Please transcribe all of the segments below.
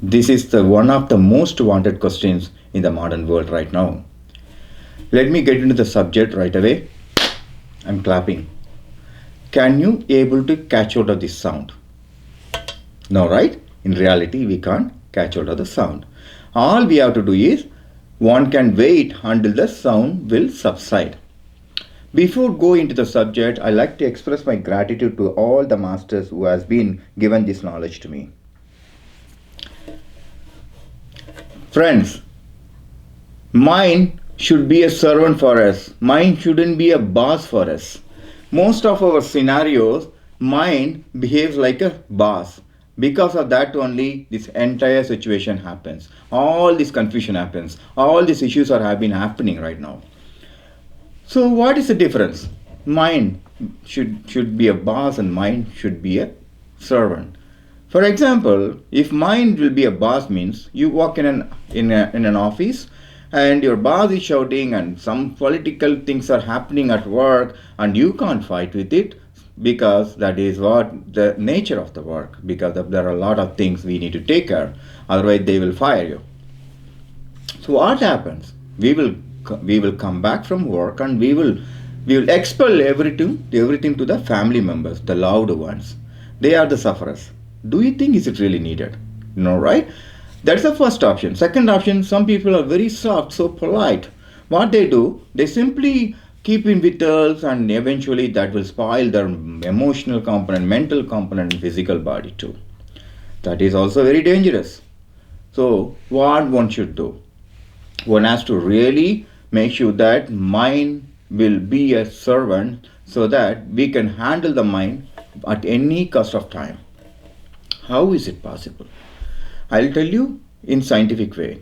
This is the one of the most wanted questions in the modern world right now. Let me get into the subject right away. I'm clapping. Can you able to catch out of this sound? No, right? In reality, we can't catch out of the sound. All we have to do is one can wait until the sound will subside. Before go into the subject, I like to express my gratitude to all the masters who has been given this knowledge to me. Friends, mind should be a servant for us. Mind shouldn't be a boss for us. Most of our scenarios, mind behaves like a boss. Because of that only, this entire situation happens. All this confusion happens. All these issues are have been happening right now. So what is the difference? Mind should be a boss and mind should be a servant. For example, if mind will be a boss means you walk in an office and your boss is shouting and some political things are happening at work and you can't fight with it because that is what the nature of the work, because there are a lot of things we need to take care, otherwise they will fire you. So what happens? We will come back from work and we will expel everything to the family members, the loved ones. They are the sufferers. Do you think is it really needed? No, right? That's the first option. Second option, some people are very soft, so polite. What they do, they simply keep in with us and eventually that will spoil their emotional component, mental component, and physical body too. That is also very dangerous. So what one should do? One has to really make sure that mind will be a servant so that we can handle the mind at any cost of time. How is it possible? I'll tell you in scientific way.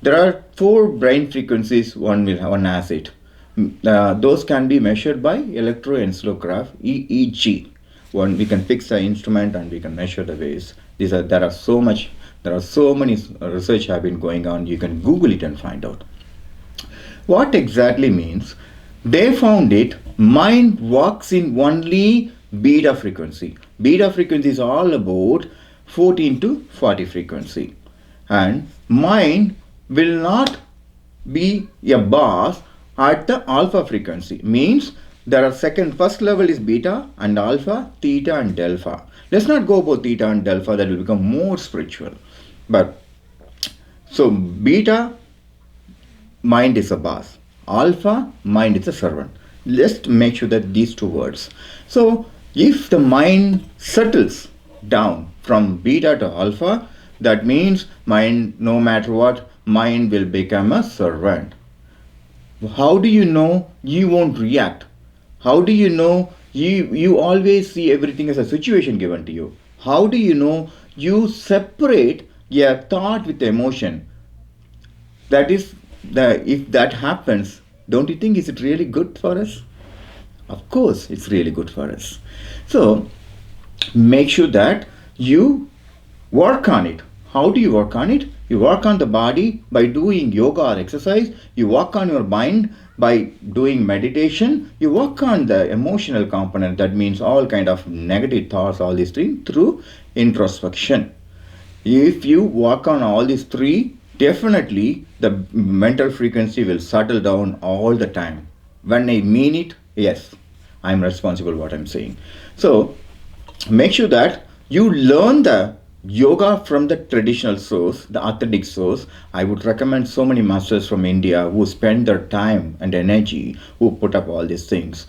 There are four brain frequencies one has it. Those can be measured by electroencephalograph EEG. One we can fix the instrument and we can measure the waves. There are so many research have been going on. You can Google it and find out. What exactly means? They found it. Mind works in only beta frequency. Beta frequency is all about 14 to 40 frequency, and mind will not be a boss at the alpha frequency. Means there are first level is beta and alpha, theta and delta. Let's not go about theta and delta, that will become more spiritual. But so beta, mind is a boss. Alpha, mind is a servant. Let's make sure that these two words. So if the mind settles down from beta to alpha, that means mind, no matter what, mind will become a servant. How do you know you won't react? How do you know you always see everything as a situation given to you? How do you know you separate a thought with emotion? That is if that happens, don't you think is it really good for us? Of course, it's really good for us. So make sure that you work on it. How do you work on it? You work on the body by doing yoga or exercise. You work on your mind by doing meditation. You work on the emotional component. That means all kind of negative thoughts, all these things through introspection. If you work on all these three, definitely the mental frequency will settle down all the time. When I mean it, yes, I'm responsible what I'm saying. So make sure that you learn the yoga from the traditional source, the authentic source. I would recommend so many masters from India who spend their time and energy, who put up all these things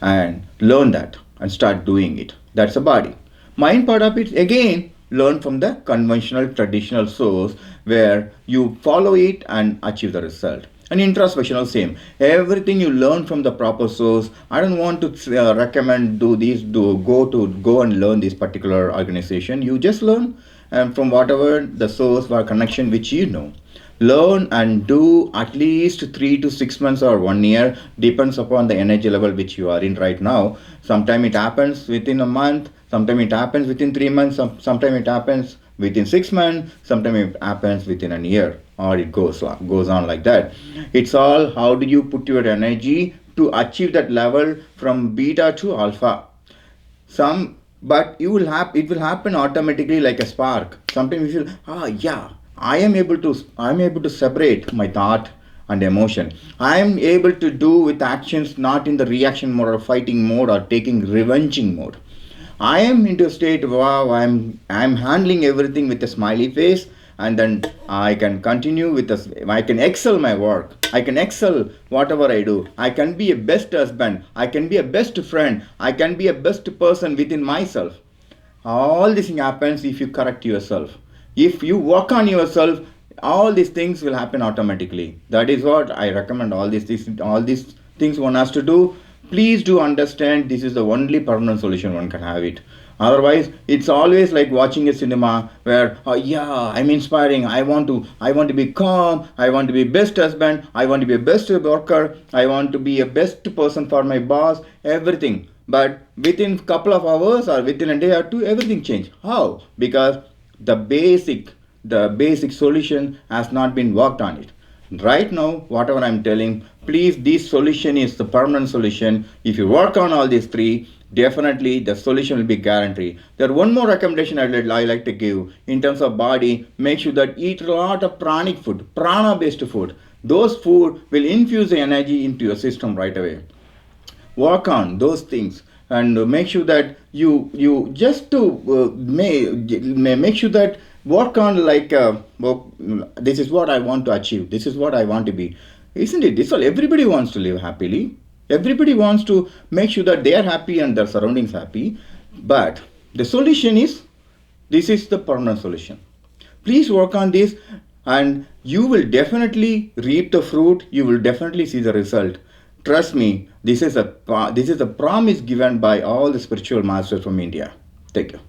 and learn that and start doing it. That's the body. Mind part of it again, learn from the conventional traditional source where you follow it and achieve the result. And introspection also same. Everything you learn from the proper source. I don't want to recommend go and learn this particular organization. You just learn from whatever the source or connection which you know. Learn and do at least 3 to 6 months or 1 year, depends upon the energy level which you are in right now. Sometimes it happens within a month, sometimes it happens within 3 months, sometimes it happens within 6 months, sometimes it happens within a year, or it goes on like that. It's all how do you put your energy to achieve that level from beta to alpha. Some but it will happen automatically like a spark. Sometimes you feel, yeah, I am able to separate my thought and emotion. I am able to do with actions not in the reaction mode or fighting mode or taking revenging mode. I am into a state, wow, I'm handling everything with a smiley face, and then I can continue with this. I can excel my work. I can excel whatever I do. I can be a best husband. I can be a best friend. I can be a best person within myself. All this thing happens if you correct yourself. If you work on yourself, all these things will happen automatically. That is what I recommend. All these things one has to do. Please do understand, this is the only permanent solution one can have it. Otherwise, it's always like watching a cinema where, yeah, I'm inspiring. I want to be calm. I want to be best husband. I want to be a best worker. I want to be a best person for my boss. Everything. But within couple of hours or within a day or two, everything changed. How? Because the basic solution has not been worked on it. Right now, whatever I'm telling, please, this solution is the permanent solution. If you work on all these three, definitely the solution will be guaranteed. There one more recommendation I like to give in terms of body. Make sure that eat a lot of pranic food, prana based food. Those food will infuse the energy into your system right away. Work on those things and make sure that you just to make sure that work on like, well, this is what I want to achieve, this is what I want to be. Isn't it this all? Everybody wants to live happily. Everybody wants to make sure that they are happy and their surroundings happy. But the solution is, this is the permanent solution. Please work on this, and you will definitely reap the fruit. You will definitely see the result. Trust me, this is a promise given by all the spiritual masters from India. Thank you.